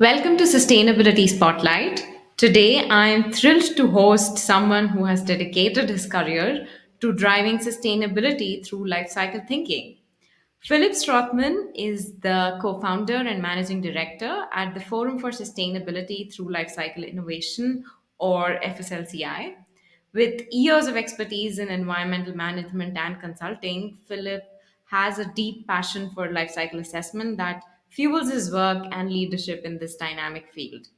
Welcome to Sustainability Spotlight. Today, I am thrilled to host someone who has dedicated his career to driving sustainability through life cycle thinking. Philip Strothmann is the co founder and managing director at the Forum for Sustainability Through Life Cycle Innovation, or FSLCI. With years of expertise in environmental management and consulting, Philip has a deep passion for life cycle assessment that fuels his work and leadership in this dynamic field.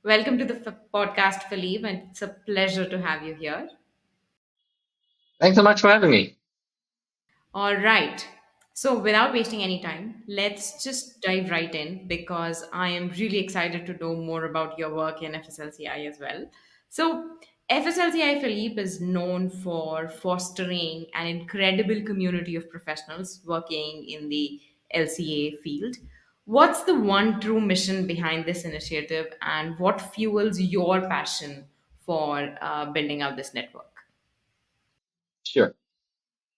Welcome to the podcast, Philippe, and it's a pleasure to have you here. Thanks so much for having me. All right. So, without wasting any time, let's just dive right in because I am really excited to know more about your work in FSLCI as well. So, FSLCI Philippe is known for fostering an incredible community of professionals working in the LCA field. What's the one true mission behind this initiative, and what fuels your passion for building out this network? Sure.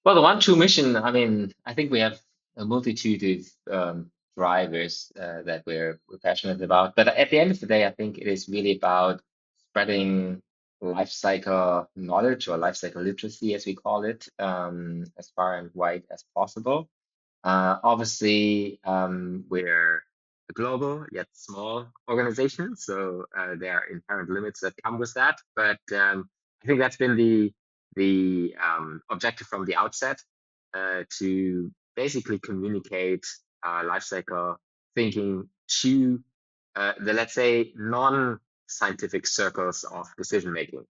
Well, the one true mission, I think we have a multitude of drivers that we're passionate about. But at the end of the day, I think it is really about spreading life cycle knowledge or life cycle literacy, as we call it, as far and wide as possible. Obviously, we're a global yet small organization, so there are inherent limits that come with that. But I think that's been the objective from the outset to basically communicate life cycle thinking to the, let's say, non-scientific circles of decision making.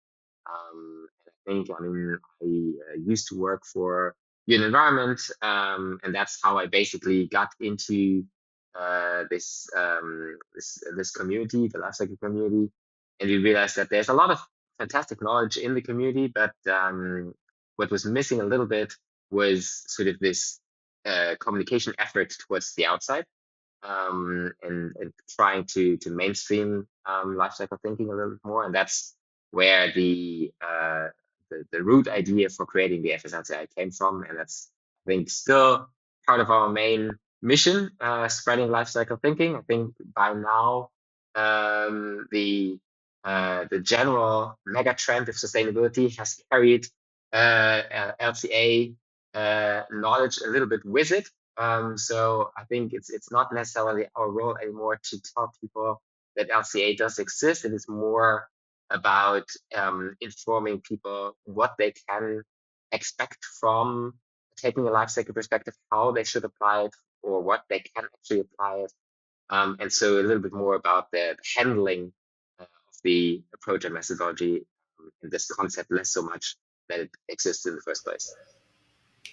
I used to work for an environment, and that's how I basically got into this community, the lifecycle community, and we realized that there's a lot of fantastic knowledge in the community, but what was missing a little bit was sort of this communication effort towards the outside, and trying to mainstream lifecycle thinking a little bit more, and that's where the root idea for creating the FSLCI came from, and that's, I think, still part of our main mission, spreading life cycle thinking. I think by now, the general mega trend of sustainability has carried LCA knowledge a little bit with it. So I think it's not necessarily our role anymore to tell people that LCA does exist. It is more about informing people what they can expect from taking a life cycle perspective, how they should apply it, or what they can actually apply it. And so a little bit more about the handling of the approach and methodology in this concept, less so much that it exists in the first place.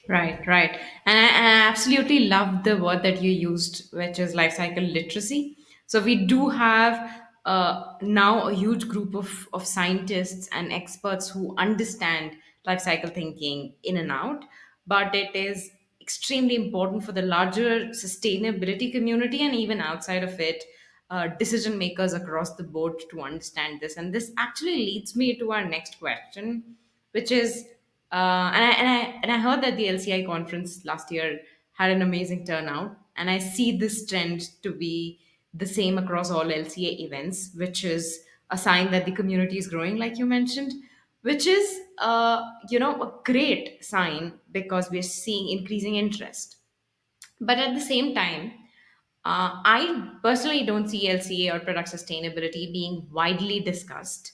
Right, right. And I absolutely love the word that you used, which is life cycle literacy. So we do have now a huge group of scientists and experts who understand life cycle thinking in and out, but it is extremely important for the larger sustainability community and even outside of it, decision makers across the board to understand this. And this actually leads me to our next question, which is and I heard that the LCI conference last year had an amazing turnout, and I see this trend to be the same across all LCA events, which is a sign that the community is growing, like you mentioned, which is a great sign because we're seeing increasing interest. But at the same time, I personally don't see LCA or product sustainability being widely discussed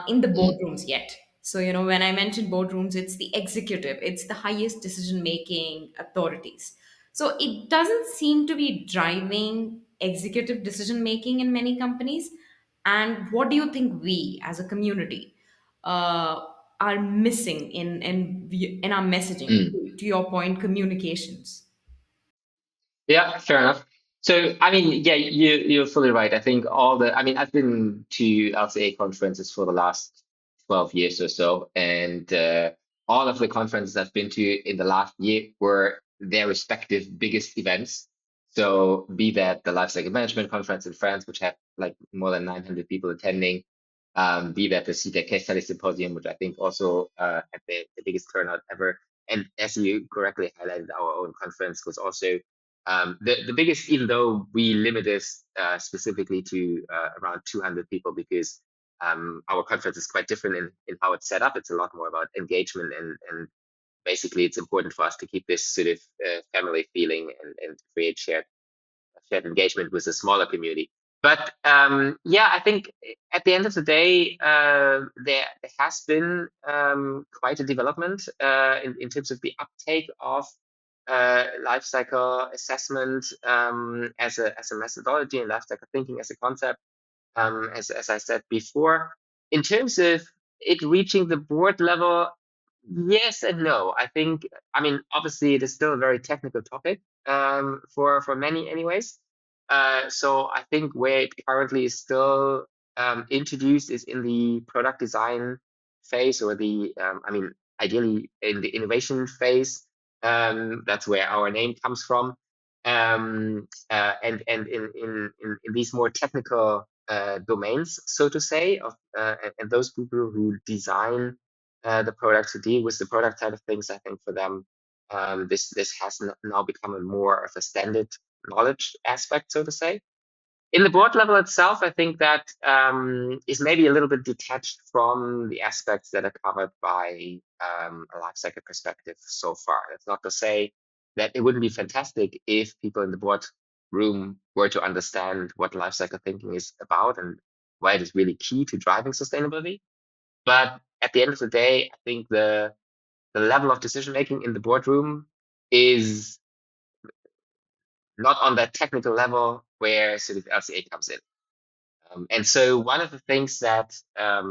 in the Mm. boardrooms yet. So, when I mention boardrooms, it's the executive, it's the highest decision making authorities. So, it doesn't seem to be driving executive decision making in many companies. And what do you think we as a community uh, are missing in our messaging, Mm. to your point, communications? Yeah, fair enough. So, yeah, you're fully right. I think I've been to LCA conferences for the last 12 years or so, and all of the conferences I've been to in the last year were their respective biggest events. So, be that the Lifecycle Management Conference in France, which had like more than 900 people attending, be that the CTEC Case Study Symposium, which I think also had the biggest turnout ever. And as you correctly highlighted, our own conference was also The biggest, even though we limit this specifically to around 200 people, because our conference is quite different in how it's set up. It's a lot more about engagement, and basically it's important for us to keep this sort of family feeling, and create shared engagement with a smaller community. But yeah, I think at the end of the day, there has been quite a development in terms of the uptake of life cycle assessment as a methodology, and life cycle thinking as a concept, as I said before. In terms of it reaching the board level, yes and no. I mean, obviously, it is still a very technical topic for many, anyways. So I think where it currently is still introduced is in the product design phase, or I mean, ideally in the innovation phase. That's where our name comes from. And in these more technical domains, so to say, and those people who design the product, to deal with the product side of things, I think for them, this has now become a more of a standard knowledge aspect, so to say. In the board level itself, I think that is maybe a little bit detached from the aspects that are covered by a life cycle perspective so far. That's not to say that it wouldn't be fantastic if people in the board room were to understand what life cycle thinking is about and why it is really key to driving sustainability. But at the end of the day, I think the level of decision making in the boardroom is not on that technical level where sort of LCA comes in. And so one of the things that I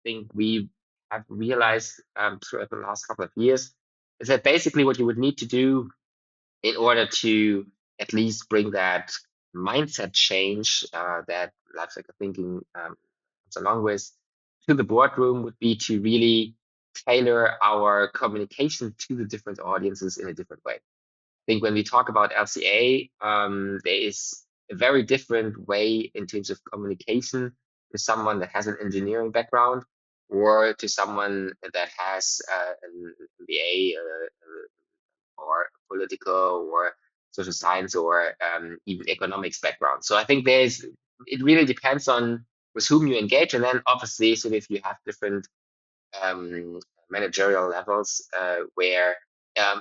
think we have realized throughout the last couple of years is that basically what you would need to do in order to at least bring that mindset change that life cycle thinking comes along with to the boardroom would be to really tailor our communication to the different audiences in a different way. Think when we talk about LCA, there is a very different way in terms of communication to someone that has an engineering background, or to someone that has an MBA or political or social science, or even economics background. So I think it really depends on with whom you engage, and then obviously, so if you have different um, managerial levels where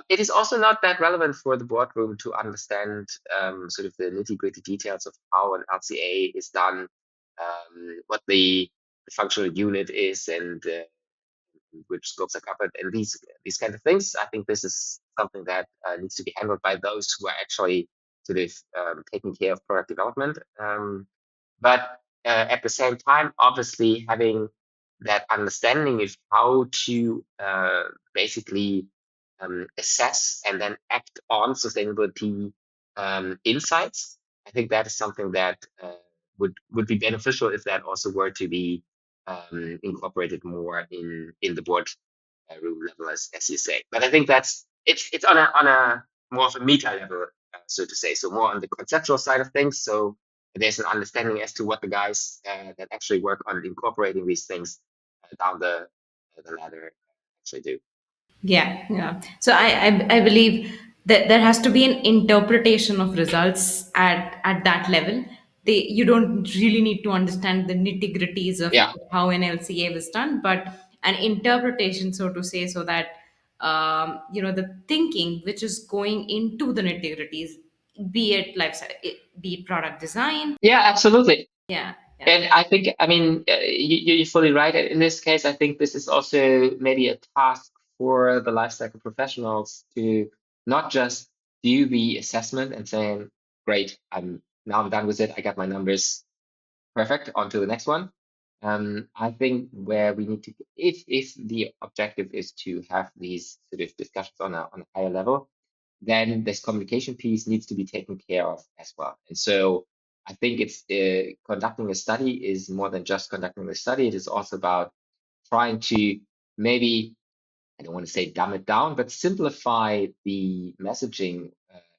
it is also not that relevant for the boardroom to understand sort of the nitty gritty details of how an LCA is done, what the functional unit is, and which scopes are covered, and these kind of things. I think this is something that needs to be handled by those who are actually sort of taking care of product development. But at the same time, obviously, having that understanding of how to basically assess and then act on sustainability insights, I think that is something that would be beneficial if that also were to be incorporated more in the board room level, as you say. But I think it's on a more of a meta level, so to say, so more on the conceptual side of things. So there's an understanding as to what the guys that actually work on incorporating these things down the ladder actually do. Yeah, yeah. So I believe that there has to be an interpretation of results at that level. You don't really need to understand the nitty gritties of Yeah. how an LCA was done, but an interpretation, so to say, so that the thinking which is going into the nitty gritties, be it be it product design. Yeah, absolutely. Yeah, yeah. And I think, I mean, you're fully right. In this case, I think this is also maybe a task for the lifecycle professionals to not just do the assessment and saying, great, I'm done with it. I got my numbers perfect. On to the next one. I think where we need to, if the objective is to have these sort of discussions on a higher level, then this communication piece needs to be taken care of as well. And so I think it's conducting a study is more than just conducting the study. It is also about trying to maybe, I don't want to say dumb it down, but simplify the messaging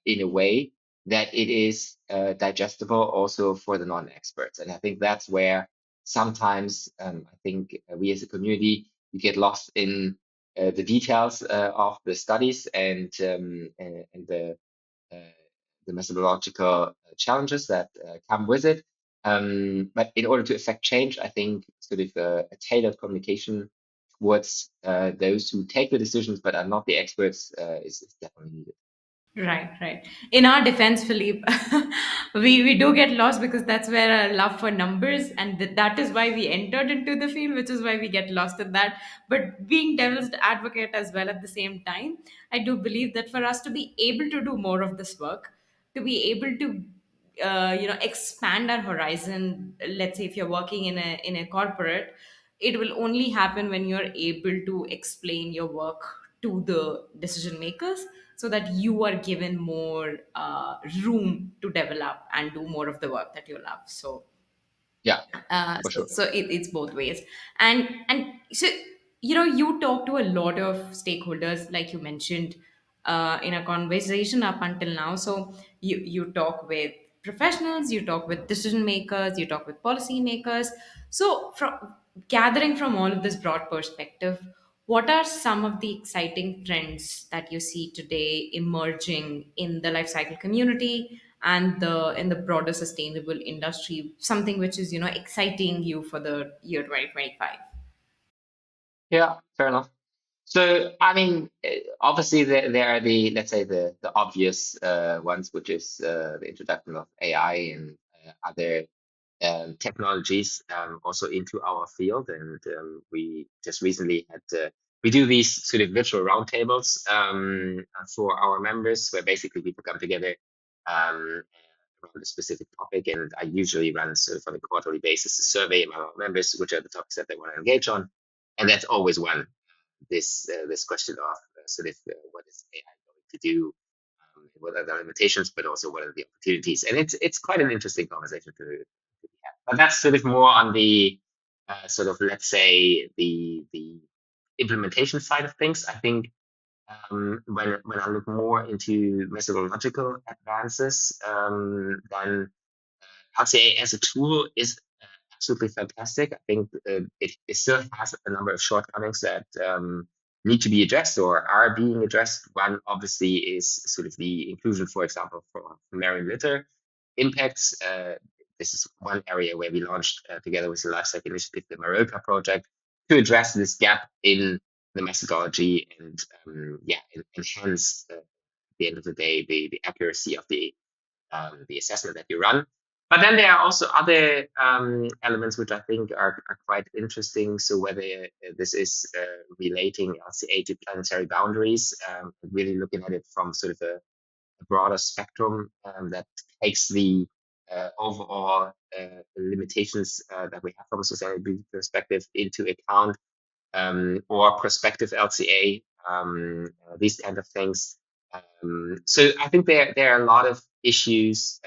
in a way that it is digestible also for the non-experts. And I think that's where sometimes I think we as a community we get lost in the details of the studies and the the methodological challenges that come with it. But in order to effect change, I think sort of a tailored communication towards those who take the decisions but are not the experts is definitely needed. Right, right. In our defense, Philippe, we do get lost because that's where our love for numbers, and that is why we entered into the field, which is why we get lost in that. But being devil's advocate as well at the same time, I do believe that for us to be able to do more of this work, to be able to expand our horizon. Let's say if you're working in a corporate, it will only happen when you're able to explain your work to the decision makers, so that you are given more room to develop and do more of the work that you love. So Yeah, uh, for so, sure. so it's both ways. And so, you talk to a lot of stakeholders, like you mentioned, in a conversation up until now. So you talk with professionals, you talk with decision makers, you talk with policy makers. So from gathering from all of this broad perspective, what are some of the exciting trends that you see today emerging in the life cycle community and the in the broader sustainable industry? Something which is exciting you for the year 2025. Yeah, fair enough. So, I mean, obviously there are the, let's say the obvious ones, which is the introduction of AI and other technologies also into our field. And we just recently had we do these sort of virtual roundtables for our members, where basically people come together around a specific topic, and I usually run sort of on a quarterly basis a survey among our members, which are the topics that they want to engage on, and that's always one this question of sort of what is AI going to do, what are the limitations, but also what are the opportunities, and it's quite an interesting conversation to have. But that's sort of more on the sort of, let's say, the implementation side of things. I think when I look more into methodological advances, then LCA as a tool is absolutely fantastic. I think it still has a number of shortcomings that need to be addressed or are being addressed. One obviously is sort of the inclusion, for example, for marine litter impacts. This is one area where we launched together with the Lifecycle Initiative, the Maroka project, to address this gap in the methodology and yeah, enhance at the end of the day the accuracy of the assessment that you run. But then there are also other elements which I think are quite interesting. So whether this is relating LCA to planetary boundaries, really looking at it from sort of a broader spectrum that takes the overall limitations that we have from a sustainability perspective into account, or prospective LCA, these kind of things. So I think there are a lot of issues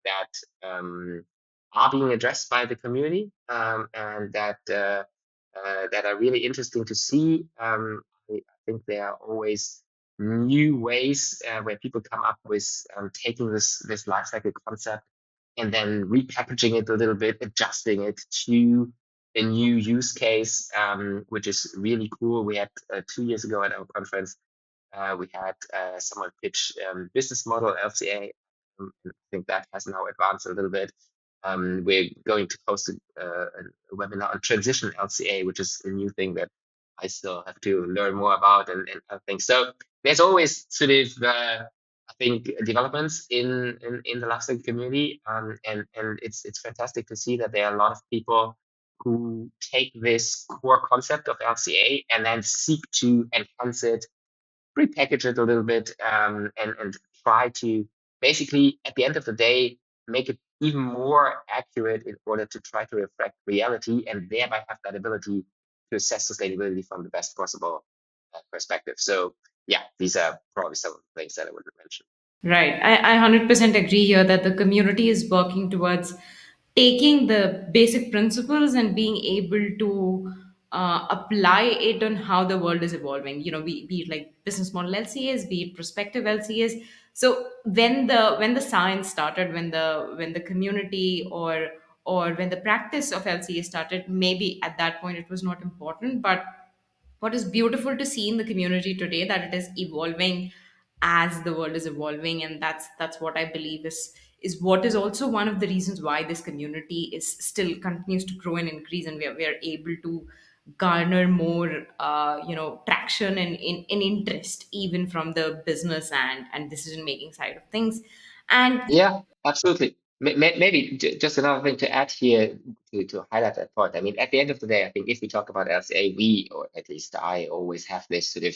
that are being addressed by the community, and that are really interesting to see. I think there are always new ways where people come up with taking this life cycle concept and then repackaging it a little bit, adjusting it to a new use case, which is really cool. We had 2 years ago at our conference, we had someone pitch business model LCA. I think that has now advanced a little bit. We're going to host a webinar on transition LCA, which is a new thing that I still have to learn more about and other things. So there's always sort of, I think, developments in the lifestyle community, and it's fantastic to see that there are a lot of people who take this core concept of LCA and then seek to enhance it, repackage it a little bit, and try to basically, at the end of the day, make it even more accurate in order to try to reflect reality and thereby have that ability to assess sustainability from the best possible perspective. So, yeah, these are probably some of the things that I would mention. Right. I 100% agree here that the community is working towards taking the basic principles and being able to apply it on how the world is evolving. Be it like business model LCAs, be it prospective LCAs. So when the science started, when the community or when the practice of LCA started, maybe at that point it was not important. But what is beautiful to see in the community today, that it is evolving as the world is evolving, and that's what I believe is what is also one of the reasons why this community is still continues to grow and increase, and we are able to garner more traction and interest even from the business and decision making side of things. And Yeah, absolutely. Maybe just another thing to add here to highlight that point. I mean, at the end of the day, I think if we talk about LCA, we, or at least I, always have this sort of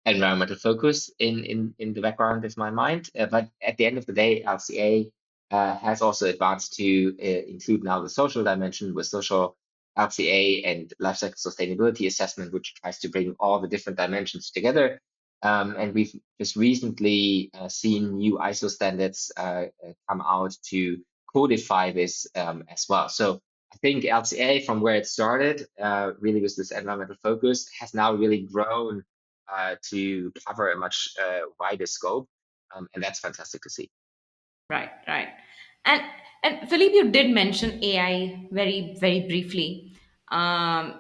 environmental focus in the background of my mind. But at the end of the day, LCA has also advanced to include now the social dimension with social LCA and life cycle sustainability assessment, which tries to bring all the different dimensions together. And we've just recently seen new ISO standards come out to codify this as well. So I think LCA, from where it started, really with this environmental focus, has now really grown to cover a much wider scope. And that's fantastic to see. right, right. And and Philippe, you did mention AI very, very briefly. And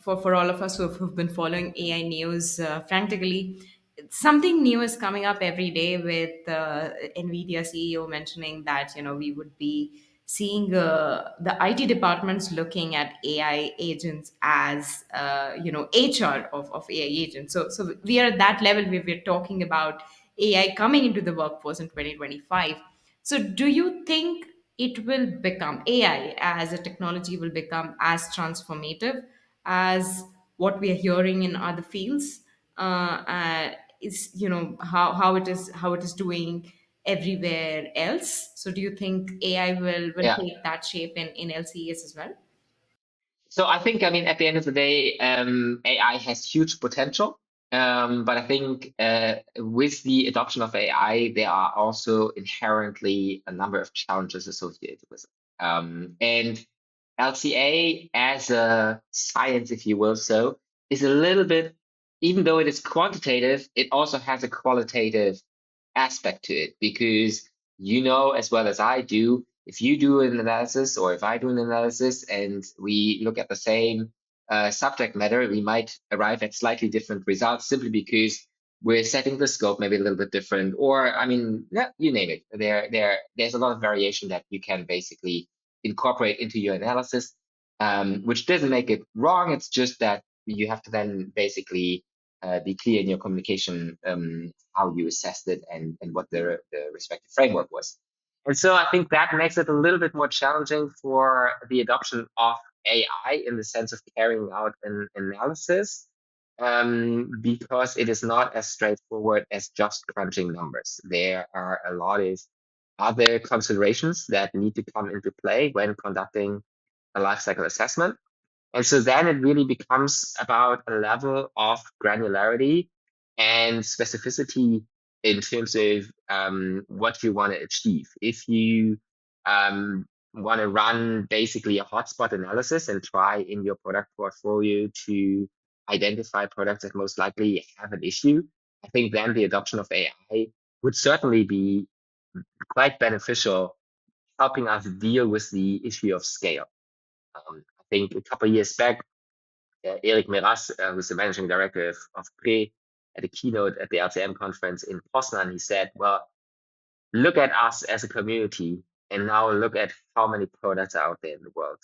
for all of us who've been following AI news frantically, something new is coming up every day with Nvidia CEO mentioning that we would be seeing the IT departments looking at AI agents as HR of AI agents. So we are at that level where we're talking about AI coming into the workforce in 2025. So do you think it will become AI as a technology will become as transformative as what we are hearing in other fields? Is how it is doing everywhere else. So do you think AI will Yeah. take that shape in LCES as well? So I think, I mean, at the end of the day, AI has huge potential. But I think with the adoption of AI, there are also inherently a number of challenges associated with it. And LCA as a science, if you will, so is a little bit, even though it is quantitative, it also has a qualitative aspect to it because you know as well as I do, if you do an analysis or if I do an analysis and we look at the same subject matter, we might arrive at slightly different results simply because we're setting the scope maybe a little bit different, or I mean, yeah, you name it. There's a lot of variation that you can basically incorporate into your analysis, which doesn't make it wrong. It's just that you have to then basically be clear in your communication how you assessed it and what the respective framework was. And so I think that makes it a little bit more challenging for the adoption of AI in the sense of carrying out an analysis, because it is not as straightforward as just crunching numbers. There are a lot of other considerations that need to come into play when conducting a life cycle assessment. And so then it really becomes about a level of granularity and specificity in terms of what you want to achieve. If you want to run basically a hotspot analysis and try in your product portfolio to identify products that most likely have an issue, I think then the adoption of AI would certainly be quite beneficial, helping us deal with the issue of scale. I think a couple of years back, Eric Meras, who's the managing director of Pre, at a keynote at the LTM conference in Poznan, he said, well, look at us as a community and now look at how many products are out there in the world.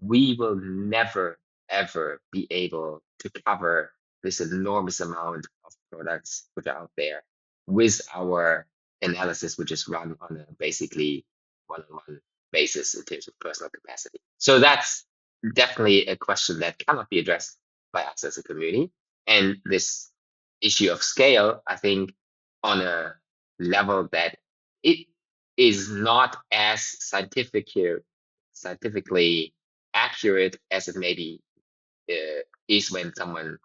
We will never, ever be able to cover this enormous amount of products which are out there with our analysis, which is run on a basically one-on-one basis in terms of personal capacity. So that's definitely a question that cannot be addressed by us as a community. And this issue of scale, I think, on a level that it is not as scientifically accurate as it maybe is when someone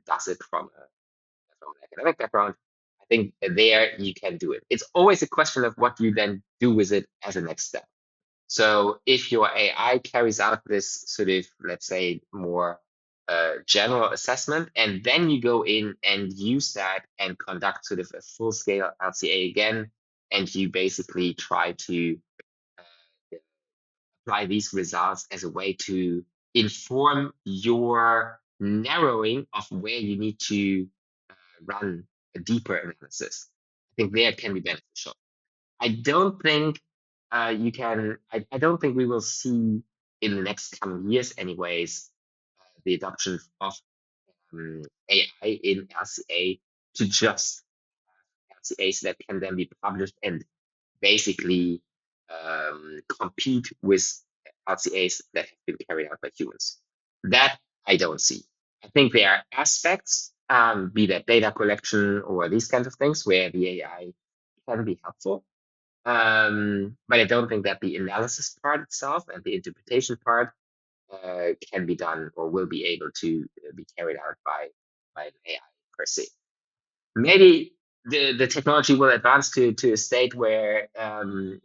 does it from an academic background. I think there you can do it. It's always a question of what you then do with it as a next step. So if your AI carries out this sort of, let's say, more general assessment, and then you go in and use that and conduct sort of a full scale LCA again, and you basically try to apply these results as a way to inform your narrowing of where you need to run a deeper analysis. I think there can be beneficial. I don't think you can. I don't think we will see in the next coming years, anyways, the adoption of AI in LCA to just LCAs that can then be published and basically compete with LCAs that have been carried out by humans. That I don't see. I think there are aspects, be that data collection or these kinds of things, where the AI can be helpful. But I don't think that the analysis part itself and the interpretation part can be done or will be able to be carried out by an AI per se. Maybe the technology will advance to a state where I'll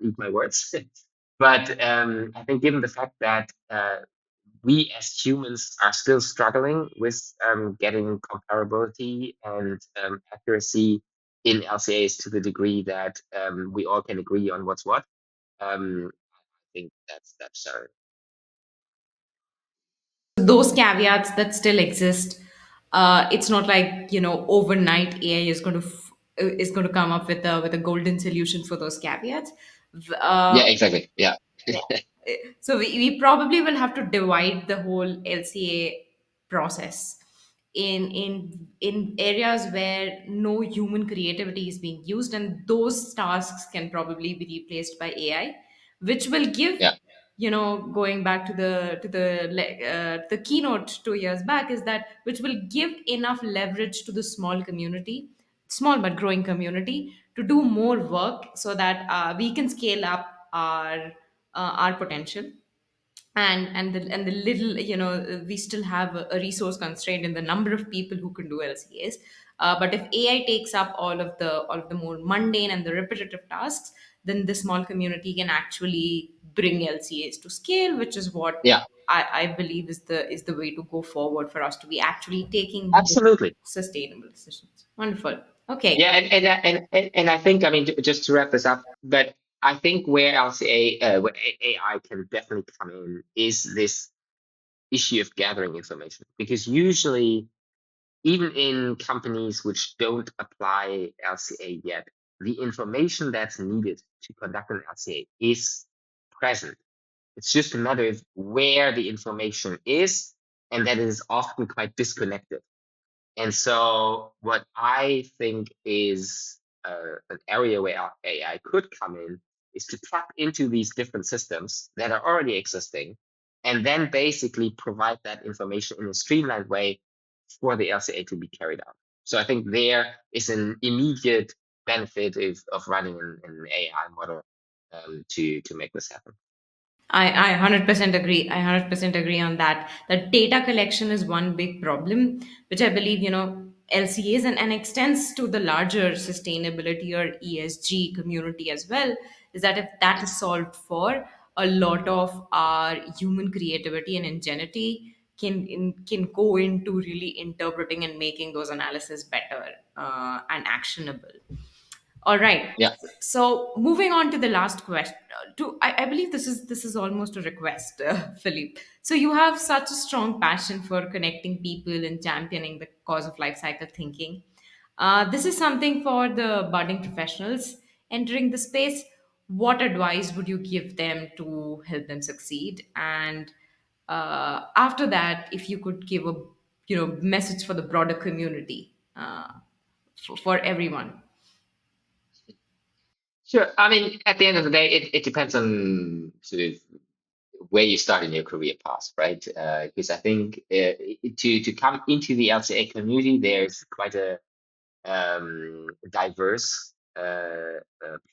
eat my words. But I think given the fact that we as humans are still struggling with getting comparability and accuracy in LCAs to the degree that we all can agree on what's what. I think that's Those caveats that still exist, it's not like, overnight AI is going to come up with a golden solution for those caveats. yeah, exactly, yeah, So we probably will have to divide the whole LCA process in areas where no human creativity is being used, and those tasks can probably be replaced by AI, which will give, yeah, going back to the keynote 2 years back, is that which will give enough leverage to the small but growing community, to do more work, so that we can scale up our potential. And the little, we still have a resource constraint in the number of people who can do LCAs. But if AI takes up all of the more mundane and the repetitive tasks, then the small community can actually bring LCAs to scale, which is what yeah, I believe is the way to go forward, for us to be actually taking more absolutely. sustainable decisions. Wonderful. Okay. Yeah, and I think, I mean, just to wrap this up, but I think where LCA, where AI can definitely come in is this issue of gathering information, because usually, even in companies which don't apply LCA yet, the information that's needed to conduct an LCA is present. It's just a matter of where the information is, and that is often quite disconnected. And so, what I think is an area where AI could come in is to tap into these different systems that are already existing, and then basically provide that information in a streamlined way for the LCA to be carried out. So, I think there is an immediate benefit of running an AI model to make this happen. I 100% agree. I 100% agree on that. That data collection is one big problem, which I believe, LCAs and extends to the larger sustainability or ESG community as well, is that if that is solved for, a lot of our human creativity and ingenuity can go into really interpreting and making those analysis better and actionable. All right. Yeah, So moving on to the last question, I believe this is almost a request, Philippe. So you have such a strong passion for connecting people and championing the cause of life cycle thinking. This is something for the budding professionals entering the space. What advice would you give them to help them succeed? And after that, if you could give a message for the broader community, for everyone. sure. I mean, at the end of the day, it depends on sort of where you start in your career path, right? Because I think to come into the LCA community, there's quite a diverse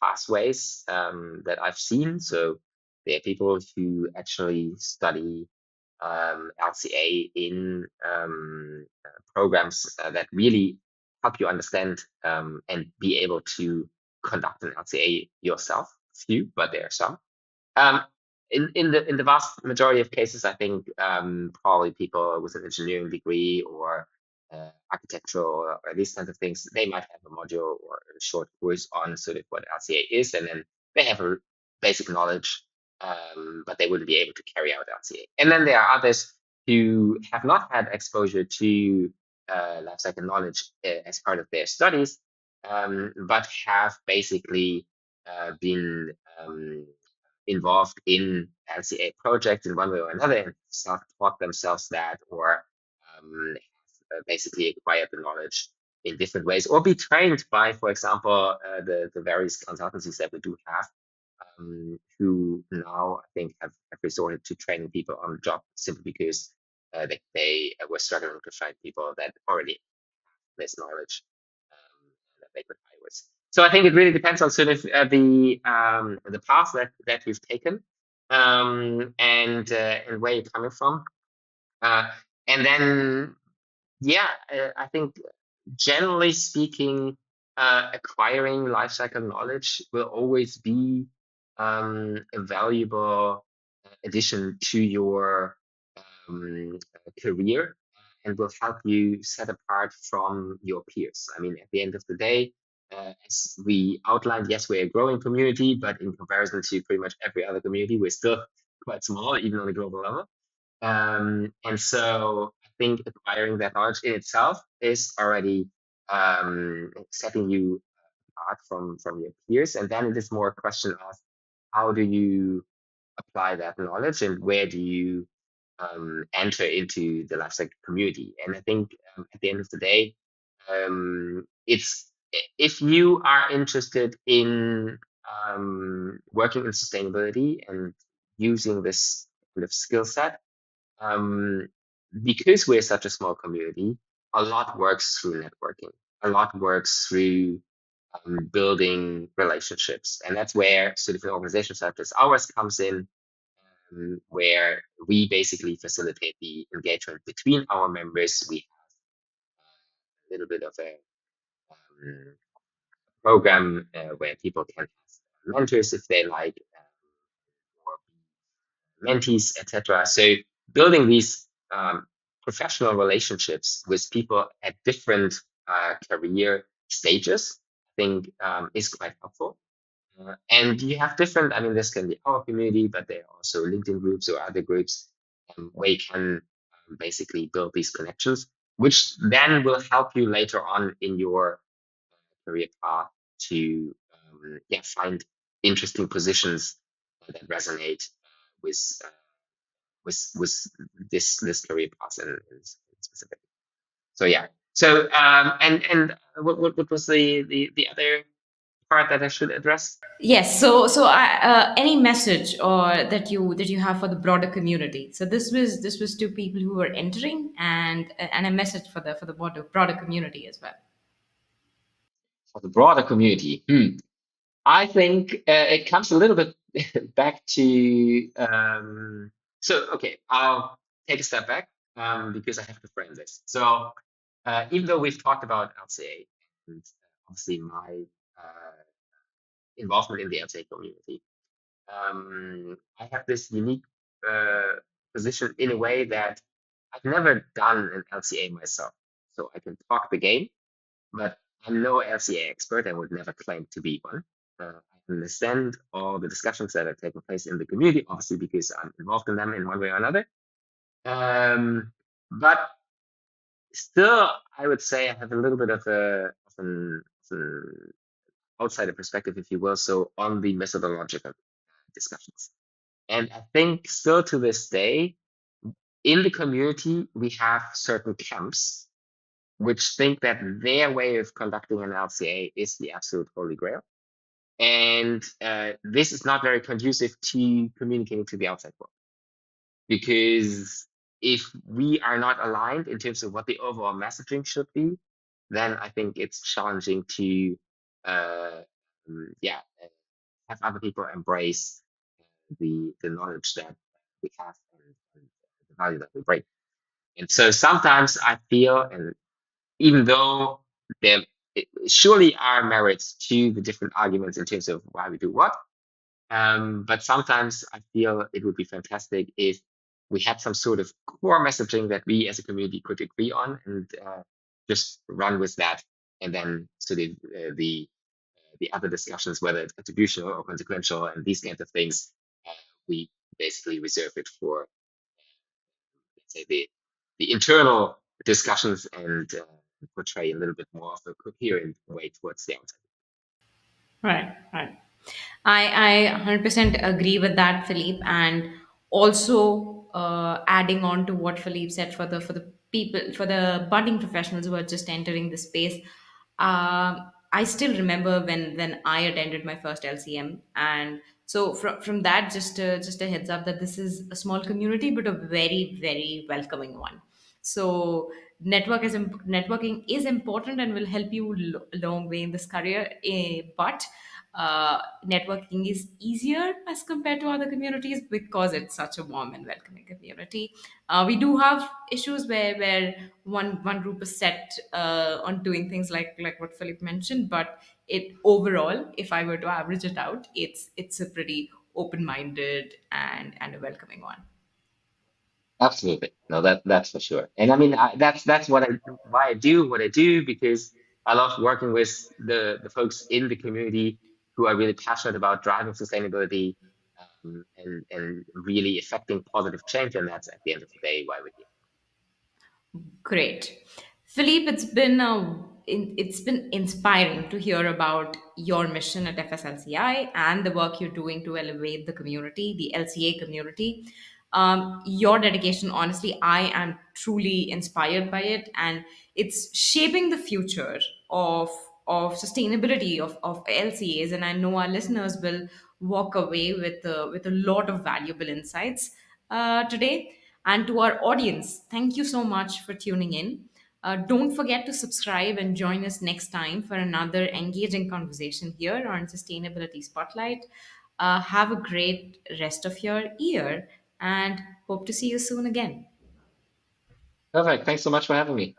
pathways that I've seen. So there are people who actually study LCA in programs that really help you understand and be able to conduct an LCA yourself. Few, but there are some. Um, in the vast majority of cases, I think probably people with an engineering degree or architectural or these kinds of things, they might have a module or a short course on sort of what LCA is, and then they have a basic knowledge, but they wouldn't be able to carry out LCA. And then there are others who have not had exposure to life cycle knowledge as part of their studies, but have basically been involved in LCA projects in one way or another and self-taught themselves that, or basically acquired the knowledge in different ways, or be trained by, for example, the various consultancies that we do have, who now I think have resorted to training people on the job simply because they were struggling to find people that already this knowledge that they could hire with. So I think it really depends on sort of the path that you've taken, and where you're coming from, uh, and then yeah, I think generally speaking, acquiring life cycle knowledge will always be a valuable addition to your career, and will help you set apart from your peers. I mean, at the end of the day, as we outlined, yes, we're a growing community, but in comparison to pretty much every other community, we're still quite small, even on a global level. And so I think acquiring that knowledge in itself is already setting you apart from your peers. And then it is more a question of how do you apply that knowledge and where do you enter into the lifestyle community. And I think at the end of the day, it's if you are interested in working in sustainability and using this kind of skill set, um, because we're such a small community, a lot works through networking. A lot works through building relationships, and that's where sort of an organization such as ours comes in, where we basically facilitate the engagement between our members. We have a little bit of a program where people can have mentors if they like, or mentees, etc. So building these professional relationships with people at different career stages, I think, is quite helpful. And you have different, I mean, this can be our community, but there are also LinkedIn groups or other groups where you can basically build these connections, which then will help you later on in your career path to yeah, find interesting positions that resonate with with this career path in specific. So yeah. So and what was the other part that I should address? Yes. Any message or that you have for the broader community? So this was to people who were entering, and a message for the broader community as well. For the broader community. I think it comes a little bit back to so okay, I'll take a step back because I have to frame this. So even though we've talked about LCA and obviously my involvement in the LCA community, I have this unique uh, position in a way that I've never done an LCA myself. So I can talk the game, but I'm no LCA expert and would never claim to be one. I understand all the discussions that are taking place in the community, obviously because I'm involved in them in one way or another. But still, I would say I have a little bit of an outsider perspective, if you will, so on the methodological discussions. And I think still to this day, in the community, we have certain camps which think that their way of conducting an LCA is the absolute holy grail. And this is not very conducive to communicating to the outside world. Because if we are not aligned in terms of what the overall messaging should be, then I think it's challenging to, uh, yeah, have other people embrace the knowledge that we have and the value that we bring. And so sometimes I feel, and even though there surely are merits to the different arguments in terms of why we do what, but sometimes I feel it would be fantastic if we had some sort of core messaging that we as a community could agree on and just run with that, and then sort of the other discussions, whether it's attributional or consequential and these kinds of things, we basically reserve it for, let's say, the internal discussions and portray a little bit more of a coherent way towards the outside. Right, right. I 100% agree with that, Philippe. And also, adding on to what Philippe said for the people, for the budding professionals who are just entering the space, I still remember when I attended my first LCM. And so from that, just a heads up that this is a small community, but a very, very welcoming one. So networking is important and will help you a long way in this career. But networking is easier as compared to other communities because it's such a warm and welcoming community. We do have issues where one group is set on doing things like what Philip mentioned, but it overall, if I were to average it out, it's a pretty open-minded and a welcoming one. Absolutely. No, that's for sure. And I mean, that's what why I do what I do, because I love working with the folks in the community who are really passionate about driving sustainability, and really affecting positive change. And that's at the end of the day why we're here. Great. Philippe, it's been inspiring to hear about your mission at FSLCI and the work you're doing to elevate the community, the LCA community. Your dedication, honestly, I am truly inspired by it, and it's shaping the future of of sustainability of LCAs. And I know our listeners will walk away with a lot of valuable insights today. And to our audience, thank you so much for tuning in. Don't forget to subscribe and join us next time for another engaging conversation here on Sustainability Spotlight. Have a great rest of your year and hope to see you soon again. Perfect. Thanks so much for having me.